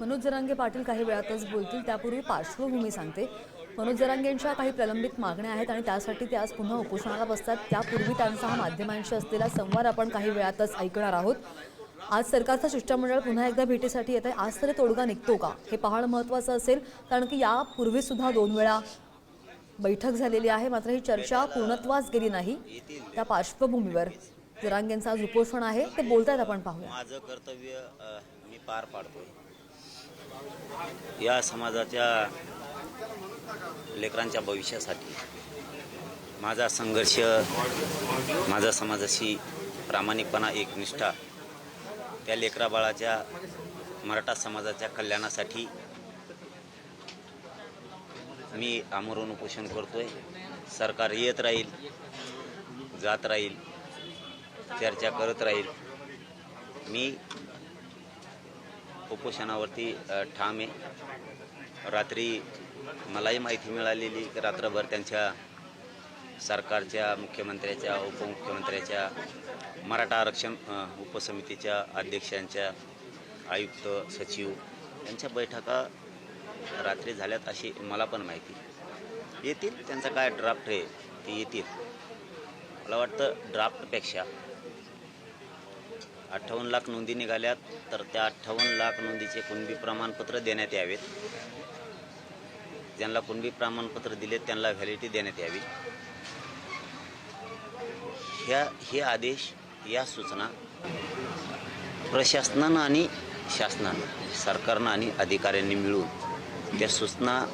मनोज जरांगे पाटील काही वेळातच बोलतील, त्यापूर्वी पार्श्वभूमी सांगते। मनोज जरांगेंच्या काही प्रलंबित मागण्या आहेत आणि त्यासाठी ते आज पुन्हा उपोषणाला बसतात। त्यापूर्वी त्यांचा हा माध्यमांशी असलेला संवाद आपण काही वेळातच ऐकणार आहोत। आज सरकारचं शिष्टमंडळ पुन्हा एकदा भेटीसाठी येत आहे। आज तरी तोडगा निघतो का हे पाहणं महत्त्वाचं असेल, कारण की यापूर्वी सुद्धा 2 वेळा बैठक झालेली आहे, मात्र ही चर्चा पूर्णत्वास गेली नाही। त्या पार्श्वभूमीवर जरांगेंचं आज उपोषण आहे, ते बोलतायत, आपण पाहूया। माझं कर्तव्य मी पार पाडतोय। या समाजाच्या लेकरांच्या भविष्यासाठी माझा संघर्ष, माझा समाजाशी प्रामाणिकपणा, एकनिष्ठा, त्या लेकरा बाळाच्या मराठा समाजाच्या कल्याणासाठी मी आमरण उपोषण करतोय। सरकार येत राहील, जात राहील, चर्चा करत राहील। मी उपोषणावरती ठाम आहे। रात्री मलाही माहिती मिळालेली की रात्रभर त्यांच्या सरकारच्या, मुख्यमंत्र्याच्या, उपमुख्यमंत्र्याच्या, मराठा आरक्षण उपसमितीच्या अध्यक्षांच्या, आयुक्त, सचिव यांच्या बैठका रात्री झाल्यात अशी मला पण माहिती। येतील, त्यांचा काय ड्राफ्ट आहे ते येतील। मला वाटतं ड्राफ्टपेक्षा 58 लाख नोंदी निघाल्यात, तर त्या 58 लाख नोंदीचे कुणबी प्रमाणपत्र देण्यात यावेत। ज्यांना कुणबी प्रमाणपत्र दिले त्यांना व्हॅलिडिटी देण्यात यावी। हे आदेश, या सूचना प्रशासनानं आणि शासनानं, सरकारनं आणि अधिकाऱ्यांनी मिळून त्या सूचना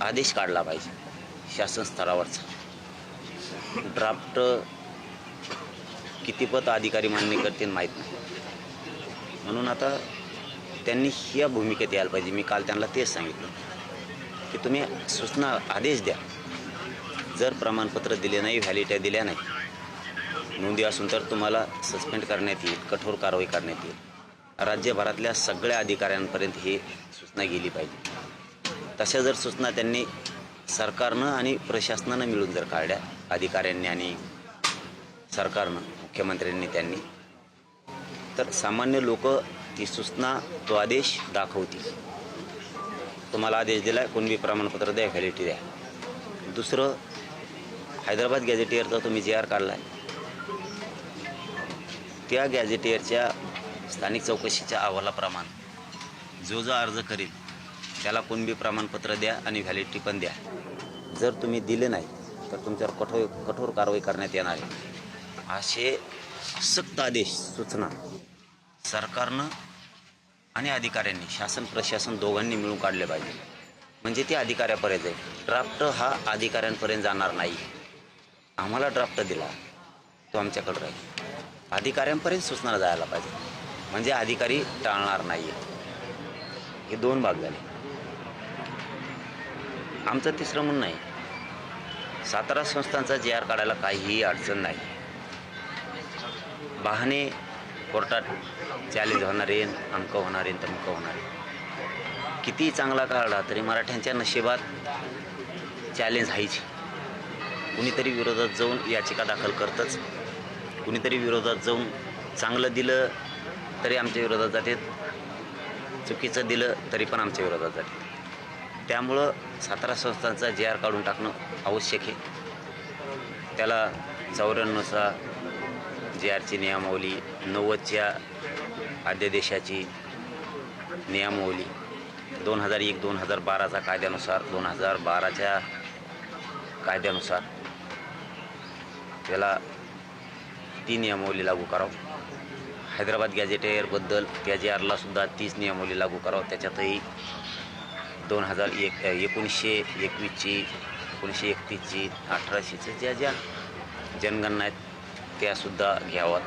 आदेश काढला पाहिजे शासन स्तरावरचा। ड्राफ्ट कितीपत अधिकारी मान्य करतील माहीत नाही, म्हणून आता त्यांनी ह्या भूमिकेत यायला पाहिजे। मी काल त्यांना तेच सांगितलं की तुम्ही सूचना, आदेश द्या। जर प्रमाणपत्र दिले नाही, व्हॅलिडिटी दिल्या नाही, नोंदी असून तर तुम्हाला सस्पेंड करण्यात येईल, कठोर कारवाई करण्यात येईल। राज्यभरातल्या सगळ्या अधिकाऱ्यांपर्यंत ही सूचना गेली पाहिजे। तशा जर सूचना त्यांनी सरकारनं आणि प्रशासनानं मिळून जर काढल्या, अधिकाऱ्यांनी आणि सरकारनं, मुख्यमंत्र्यांनी त्यांनी, तर सामान्य लोक ती सूचना, तो आदेश दाखवतील। तुम्हाला आदेश दिला आहे, कुणबी प्रमाणपत्र द्या, व्हॅलिडिटी द्या। दुसरं, हैदराबाद गॅझेटियरचा तुम्ही JR काढला आहे, त्या गॅझेटियरच्या स्थानिक चौकशीच्या अहवालाप्रमाणे जो अर्ज करेल त्याला कुणबी प्रमाणपत्र द्या आणि व्हॅलिडिटी पण द्या। जर तुम्ही दिले नाही तर तुमच्यावर कठोर कारवाई करण्यात येणार आहे। असे सक्त आदेश, सूचना सरकारनं आणि अधिकाऱ्यांनी, शासन प्रशासन दोघांनी मिळून काढले पाहिजे, म्हणजे ते अधिकाऱ्यापर्यंत जाईल। ड्राफ्ट हा अधिकाऱ्यांपर्यंत जाणार नाही। आम्हाला ड्राफ्ट दिला, तो आमच्याकडे राहील, अधिकाऱ्यांपर्यंत सूचना जायला पाहिजे, म्हणजे अधिकारी टाळणार नाही। हे 2 भाग झाले। आमचं तिसरं म्हणणं आहे, 17 संस्थांचा JR काढायला काहीही अडचण नाही। बहाणे कोर्टात चॅलेंज होणार आहे, अमकं होणार आहे, तमकं होणार आहे। किती चांगला काढला तरी मराठ्यांच्या नशिबात चॅलेंज आहेच। कुणीतरी विरोधात जाऊन याचिका दाखल करतंच, कुणीतरी विरोधात जाऊन चांगलं दिलं तरी आमच्या विरोधात जाते, चुकीचं दिलं तरी पण आमच्या विरोधात जाते। त्यामुळं 17 संस्थांचा JR काढून टाकणं आवश्यक आहे। त्याला 94चा JRची नियमावली, 90च्या अध्यादेशाची नियमावली, 2001-2012चा कायद्यानुसार, 2012च्या कायद्यानुसार त्याला ती नियमावली लागू करावं। हैदराबाद गॅझेटियरबद्दल त्या JRला सुद्धा तीच नियमावली लागू करावं। त्याच्यातही 1921ची, 1931ची, 1800च्या ज्या जनगणना आहेत त्यासुद्धा घ्याव्यात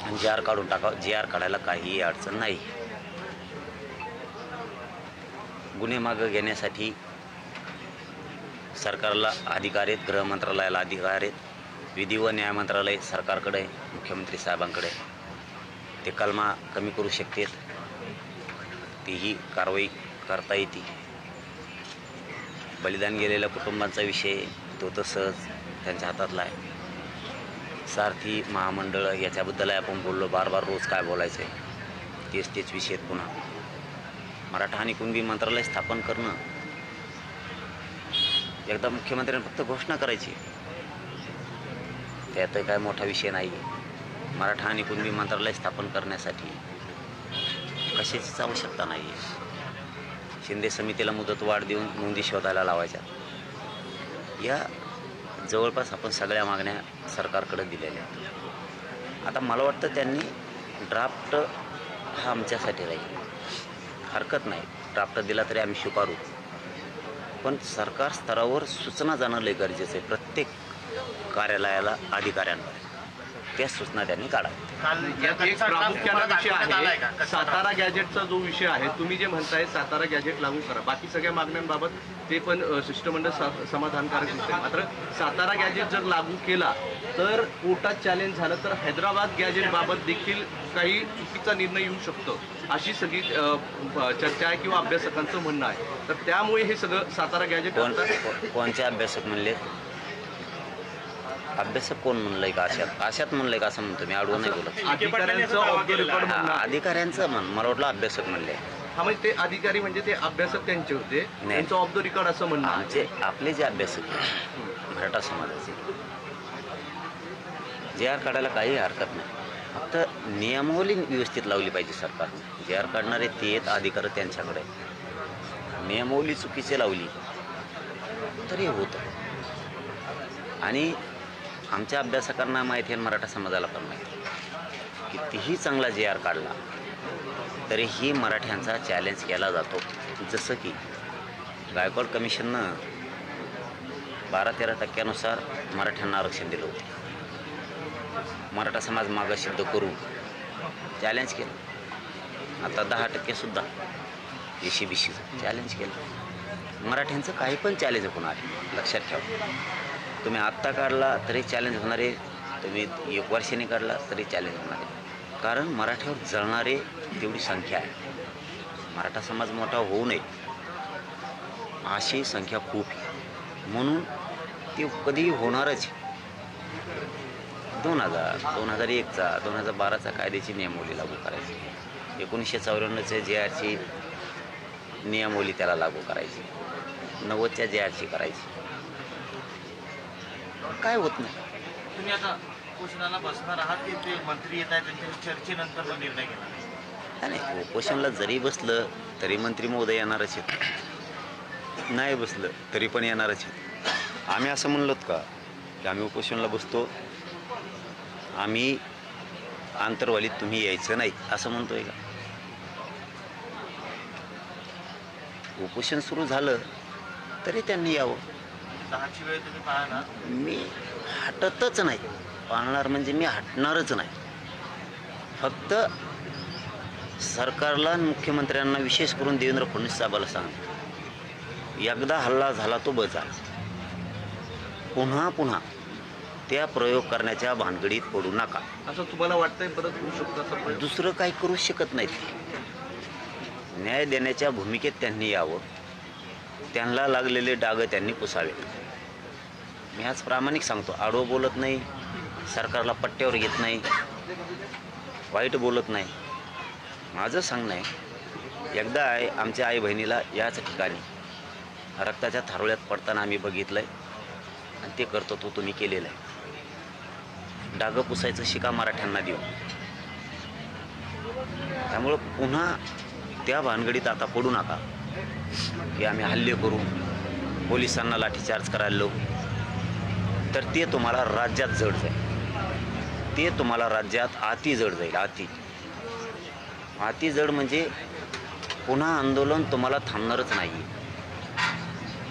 आणि JR काढून टाकावं। JR काढायला काहीही अडचण नाही। गुन्हे मागं घेण्यासाठी सरकारला अधिकार आहेत, गृह मंत्रालयाला अधिकार आहेत, विधी व न्याय मंत्रालय सरकारकडे, मुख्यमंत्री साहेबांकडे। ते कलमा कमी करू शकतात, तीही कारवाई करता येते। बलिदान गेलेल्या कुटुंबांचा विषय तो तसंच त्यांच्या हातातला आहे। सारथी महामंडळ याच्याबद्दल आपण बोललो, बार बार रोज काय बोलायचं आहे। तेच विषय आहेत पुन्हा. मराठा आणि कुणबी मंत्रालय स्थापन करणं, एकदा मुख्यमंत्र्यांनी फक्त घोषणा करायची, त्यात काय मोठा विषय नाही. मराठा आणि कुणबी मंत्रालय स्थापन करण्यासाठी कशाचीच आवश्यकता नाही आहे. शिंदे समितीला मुदतवाढ देऊन नोंदी शोधायला लावायच्या. या जवळपास आपण सगळ्या मागण्या सरकारकडे दिलेल्या आहेत. आता मला वाटतं त्यांनी ड्राफ्ट हा आमच्यासाठी राहील, हरकत नाही, ड्राफ्ट दिला तरी आम्ही स्वीकारू. पण सरकार स्तरावर सूचना जाणं लय गरजेचं आहे. प्रत्येक कार्यालयाला अधिकाऱ्यांवर त्या सूचना त्यांनी काढाव्या. काल एक प्रामुख्याने विषय आहे सातारा गॅजेटचा जो विषय आहे. तुम्ही जे म्हणताय सातारा गॅजेट लागू करा, बाकी सगळ्या मागण्यांबाबत ते पण शिष्टमंडळ समाधानकारक विषय. मात्र सातारा गॅजेट जर लागू केला तर कोर्टात चॅलेंज झालं तर हैदराबाद गॅजेटबाबत देखील काही चुकीचा निर्णय येऊ शकतो, अशी सगळी चर्चा आहे किंवा अभ्यासकांचं म्हणणं आहे. तर त्यामुळे हे सगळं सातारा गॅजेट कोणचे अभ्यासक म्हणले? अभ्यासक कोण म्हणलंय का? आशात म्हणलंय का असं म्हणतो मी, आडवं नाही बोलत. अधिकाऱ्यांचं ऑफ द रेकॉर्ड म्हणणं आहे. अधिकाऱ्यांचं मला वाटलं अभ्यासक म्हणले. हा, म्हणजे ते अधिकारी म्हणजे ते अभ्यासक त्यांचे होते, त्यांचं ऑफ द रेकॉर्ड असं म्हणणं आहे. आमचे आपले जे अभ्यासक मराठा समाजाचे जे आर काढायला काही हरकत नाही, फक्त नियमावली व्यवस्थित लावली पाहिजे सरकारने. जे आर काढणारे ते आहेत, अधिकार त्यांच्याकडे. नियमावली चुकीची लावली तरी होतं. आणि आमच्या अभ्यासकांना माहिती आहे, मराठा समाजाला पण माहिती आहे, कितीही चांगला जे आर काढला तरीही मराठ्यांचा चॅलेंज केला जातो. जसं की गायकवाड कमिशननं 12-13% मराठ्यांना आरक्षण दिलं होतं. मराठा समाज मागासिद्ध करून चॅलेंज केलं. आता 10%सुद्धा ECBCचं चॅलेंज केलं. मराठ्यांचं काही पण चॅलेंज होणार आहे, लक्षात ठेवा. तुम्ही आत्ता काढला तरी चॅलेंज होणार आहे, तुम्ही 1 वर्षाने काढला तरी चॅलेंज होणार आहे. कारण मराठ्यावर जळणारे तेवढी संख्या आहे. मराठा समाज मोठा होऊ नये अशी संख्या खूप आहे, म्हणून ती कधीही होणारच. 2001चा 2012चा कायद्याची नियमावली लागू करायची, 1954च्या JRची नियमावली त्याला लागू करायची, 90च्या JRची करायची. काय होत नाही. तुम्ही आता उपोषणाला बसणार आहात की ते मंत्री येत आहेत त्यांच्या चर्चेनंतर तो निर्णय घेणार? नाही, उपोषणाला जरी बसलं तरी मंत्री महोदय येणारच आहेत, नाही बसलं तरी पण येणारच आहेत. आम्ही असं म्हणलोत का की आम्ही उपोषणाला बसतो, आम्ही आंतरवालीत तुम्ही यायचं नाही असं म्हणतोय का? उपोषण सुरू झालं तरी त्यांनी यावं. 10ची वेळ तुम्ही पाहणार? मी हटतच नाही, पाळणार म्हणजे मी हटणारच नाही. फक्त सरकारला आणि मुख्यमंत्र्यांना, विशेष करून देवेंद्र फडणवीस साहेबाला सांग, एकदा हल्ला झाला तो बस झाला. पुन्हा त्या प्रयोग करण्याच्या भानगडीत पडू नका. असं तुम्हाला वाटतंय परत होऊ शकतं असं प्रयोग? दुसरं काही करू शकत नाहीत. न्याय देण्याच्या भूमिकेत त्यांनी यावं, त्यांना लागलेले डाग त्यांनी पुसावे. मी आज प्रामाणिक सांगतो, आडवं बोलत नाही, सरकारला पट्ट्यावर घेत नाही, वाईट बोलत नाही. माझं सांगणं आहे, एकदा आमच्या आई बहिणीला याच ठिकाणी रक्ताच्या थारोळ्यात पडताना आम्ही बघितलं आहे आणि ते करतो तो तुम्ही केलेलं आहे. डागं पुसायचं शिका मराठ्यांना देऊ. त्यामुळं पुन्हा त्या भानगडीत आता पडू नका की आम्ही हल्ले करू, पोलिसांना लाठीचार्ज करायला लावू. तर ते तुम्हाला राज्यात जड जाईल, ते तुम्हाला राज्यात अति जड जाईल. अति जड म्हणजे पुन्हा आंदोलन तुम्हाला थांबणारच नाही.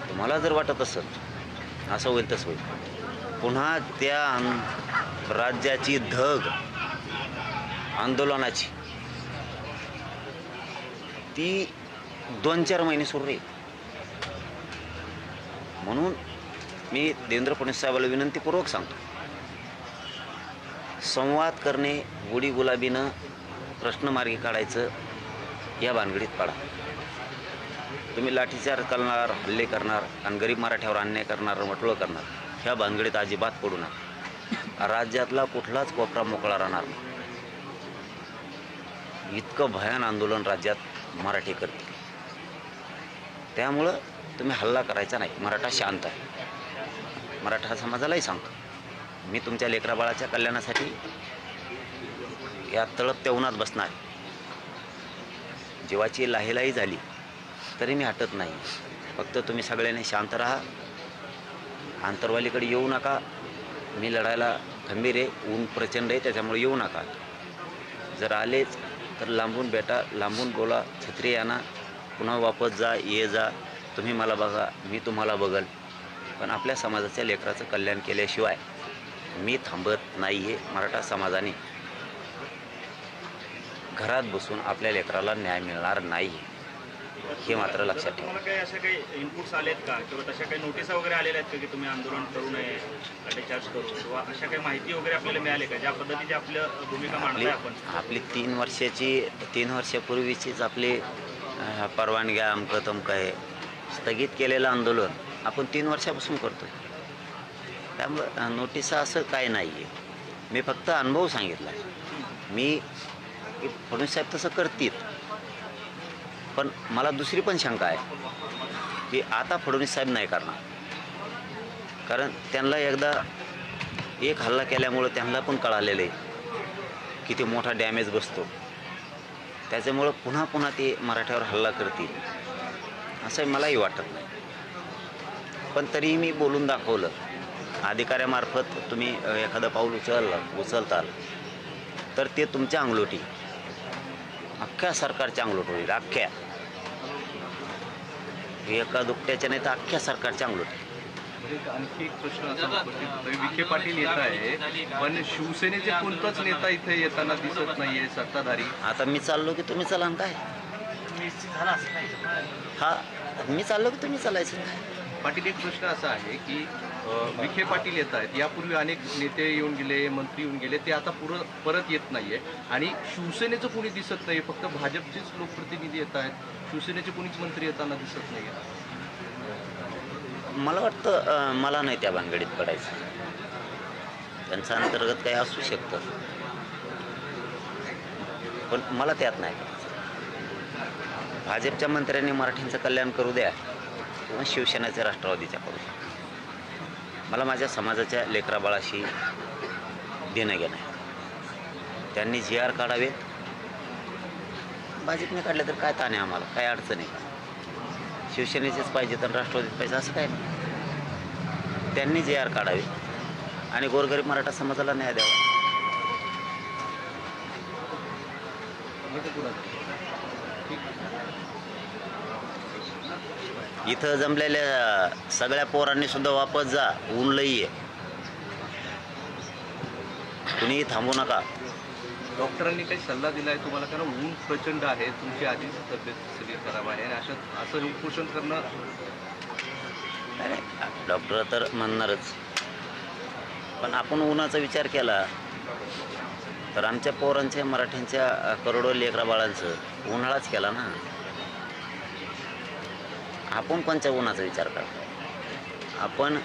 तुम्हाला जर वाटत असत असं होईल तसं होईल. पुन्हा त्या राज्याची धग आंदोलनाची ती 2-4 महिने सुरू राहील. म्हणून मी देवेंद्र फडणवीस साहेबाला विनंतीपूर्वक सांगतो, संवाद करणे, गोडी गुलाबीनं प्रश्न मार्गी काढायचं, या भानगडीत पडा. तुम्ही लाठीचार्ज करणार, हल्ले करणार आणि गरीब मराठ्यावर अन्याय करणार, मटोळं करणार, ह्या भानगडीत अजिबात पडू नका. राज्यातला कुठलाच कोपरा मोकळा राहणार नाही. इतकं भयान आंदोलन राज्यात मराठी करतील. त्यामुळं तुम्ही हल्ला करायचा नाही. मराठा शांत आहे. मराठा समाजालाही सांगतो मी तुमच्या लेकराबाळाच्या कल्याणासाठी या तळपत्या उन्हात बसणार. जीवाची लाहीलाही झाली तरी मी हटत नाही. फक्त तुम्ही सगळ्यांनी शांत राहा. आंतरवालीकडे येऊ नका. मी लढायला खंबीर आहे. ऊन प्रचंड आहे त्याच्यामुळे येऊ नका. जर आलेच तर लांबून भेटा, लांबून बोला, छत्री आणा, पुन्हा वापस जा, ये जा. तुम्ही मला बघा, मी तुम्हाला बघल. पण आपल्या समाजाच्या लेकराचं कल्याण केल्याशिवाय मी थांबत नाही आहे. मराठा समाजाने घरात बसून आपल्या लेकराला न्याय मिळणार नाही हे मात्र लक्षात ठेवा. तुम्हाला काही अशा काही इनपुट्स आलेत का किंवा तशा काही नोटिसा वगैरे आलेल्या आहेत का की तुम्ही आंदोलन करू नये, लाठीचार्ज करू, किंवा अशा काही माहिती वगैरे आपल्याला मिळाली का ज्या पद्धतीची आपल्या भूमिका मांडताय आपण? आपली 3 वर्षापूर्वीचीच आपली परवानग्या अमकं तमकं आहे स्थगित केलेलं आंदोलन आपण 3 वर्षापासून करतो. त्यामुळं नोटिसा असं काय नाही आहे. मी फक्त अनुभव सांगितला. मी फडणवीस साहेब तसं करतील. पण मला दुसरी पण शंका आहे की आता फडणवीस साहेब नाही करणार. कारण त्यांना एकदा एक हल्ला केल्यामुळं त्यांना पण कळालेलं आहे किती मोठा डॅमेज बसतो. त्याच्यामुळं पुन्हा पुन्हा ते मराठ्यावर हल्ला करतील असं मलाही वाटत नाही. पण तरीही मी बोलून दाखवलं. अधिकाऱ्यामार्फत तुम्ही एखादं पाऊल उचलताल तर ते तुमच्या अंगलोटी, अख्ख्या सरकारच्या अंगलोटी होईल. अख्ख्या एका दुकट्याच्या नाही तर अख्ख्या सरकारच्या अंगलोटी. आणखी एक प्रश्न असा उपस्थित होतोय. विखे पाटील येत आहे पण शिवसेनेचे कोणताच नेता इथे येताना दिसत नाहीये सत्ताधारी. आता मी चाललो की तुम्ही चला काय? निश्चित झाला असं नाही. हा, मी चाललो की तुम्ही चालायचं काय? पाटील, एक प्रश्न असा आहे की विखे पाटील येत आहेत. यापूर्वी अनेक नेते येऊन गेले, मंत्री येऊन गेले, ते आता परत येत नाहीये आणि शिवसेनेचं कोणी दिसत नाही. फक्त भाजपचेच लोकप्रतिनिधी येत आहेत. शिवसेनेचे कोणीच मंत्री येताना दिसत नाही. मला वाटतं मला नाही त्या भानगडीत पडायचं. त्यांचं अंतर्गत काही असू शकतं पण मला त्यात नाही पडायचं. भाजपच्या मंत्र्यांनी मराठींचं कल्याण करू द्या किंवा शिवसेनेच्या राष्ट्रवादीच्या करू द्या. मला माझ्या समाजाच्या लेकराबाळाशी देणं घेणं आहे. त्यांनी GR काढावेत. भाजपने काढले तर काय ताण आहे आम्हाला, काय अडचण आहे. शिवसेनेचेच पाहिजे तर राष्ट्रवादीत पाहिजे असं काय नाही. त्यांनी GR काढावे आणि गोरगरीब मराठा समाजाला न्याय द्यावा. इथं जमलेल्या सगळ्या पोरांनी सुद्धा वापस जा. ऊन लई आहे. कुणीही थांबू नका. डॉक्टरांनी काही सल्ला दिला आहे तुम्हाला? कारण ऊन प्रचंड आहे, तुमची आधीच तब्येत सगळी खराब आहे आणि असं उपोषण करणं. डॉक्टर तर म्हणणारच पण आपण उन्हाचा विचार केला तर आमच्या पोरांच्या मराठ्यांच्या करोडो लेकरा बाळांचं उन्हाळाच केला ना. आपण कोणत्या उन्हाचा विचार करतो? आपण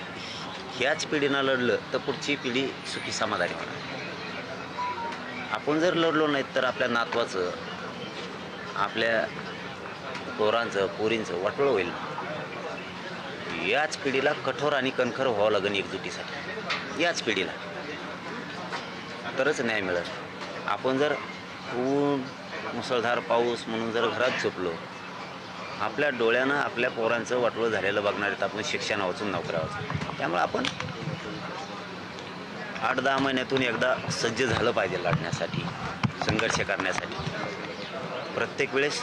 ह्याच पिढीनं लढलं तर पुढची पिढी सुखी समाधानी होणार. आपण जर लढलो नाहीत तर आपल्या नातवाचं, आपल्या पोरांचं, पोरींचं वाटोळं होईल. याच पिढीला कठोर आणि कणखर व्हावं लागेल एकजुटीसाठी. याच पिढीला तरच न्याय मिळेल. आपण जर ऊन, मुसळधार पाऊस म्हणून जर घरात झोपलो, आपल्या डोळ्यानं आपल्या पोरांचं वाटोळं झालेलं बघणार आहेत आपण शिक्षण वाचून नोकऱ्या वाचून. त्यामुळे आपण 8-10 महिन्यातून एकदा सज्ज झालं पाहिजे लढण्यासाठी, संघर्ष करण्यासाठी. प्रत्येक वेळेस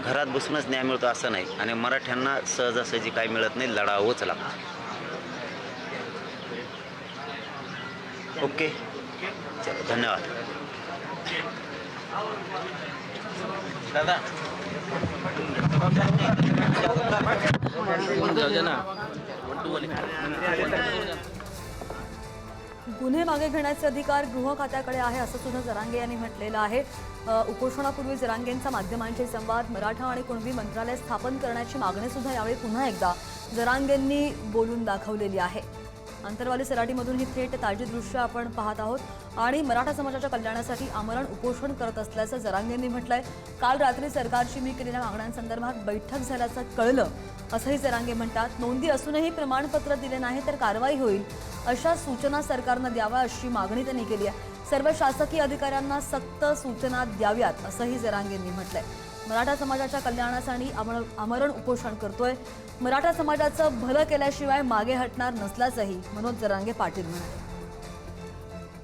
घरात बसूनच न्याय मिळतो असं नाही आणि मराठ्यांना सहजासहजी काही मिळत नाही, लढावंच लागतं. ओके, चलो, धन्यवाद. दादा गुन्हे मागे घेण्याचे अधिकार गृह खात्याकडे आहे असं सुद्धा जरांगे यांनी म्हटलेलं आहे. उपोषणापूर्वी जरांगेंचा माध्यमांशी संवाद, मराठा आणि कुणबी मंत्रालय स्थापन करण्याची मागणी सुद्धा यावेळी पुन्हा एकदा जरांगेंनी बोलून दाखवलेली आहे. आंतरवाली सराटीमधून ही थेट ताजी दृश्य आपण पाहत आहोत आणि मराठा समाजाच्या कल्याणासाठी आमरण उपोषण करत असल्याचं जरांगेंनी म्हटलंय. काल रात्री सरकारची मी केलेल्या मागण्यांसंदर्भात बैठक झाल्याचं कळलं असंही जरांगे म्हणतात. नोंदी असूनही प्रमाणपत्र दिले नाही तर कारवाई होईल अशा सूचना सरकारनं द्याव्या अशी मागणी त्यांनी केली आहे. सर्व शासकीय अधिकाऱ्यांना सक्त सूचना द्याव्यात असंही जरांगेंनी म्हटलंय. मराठा समाजाच्या कल्याणासाठी आमरण उपोषण करतोय. मराठा समाजाचं भलं केल्याशिवाय मागे हटणार नसल्याचंही मनोज जरांगे पाटील म्हणाले.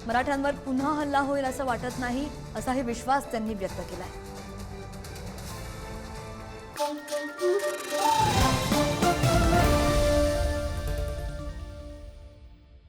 मराठ्यांवर पुन्हा हल्ला होईल असं वाटत नाही असाही विश्वास त्यांनी व्यक्त केलाय.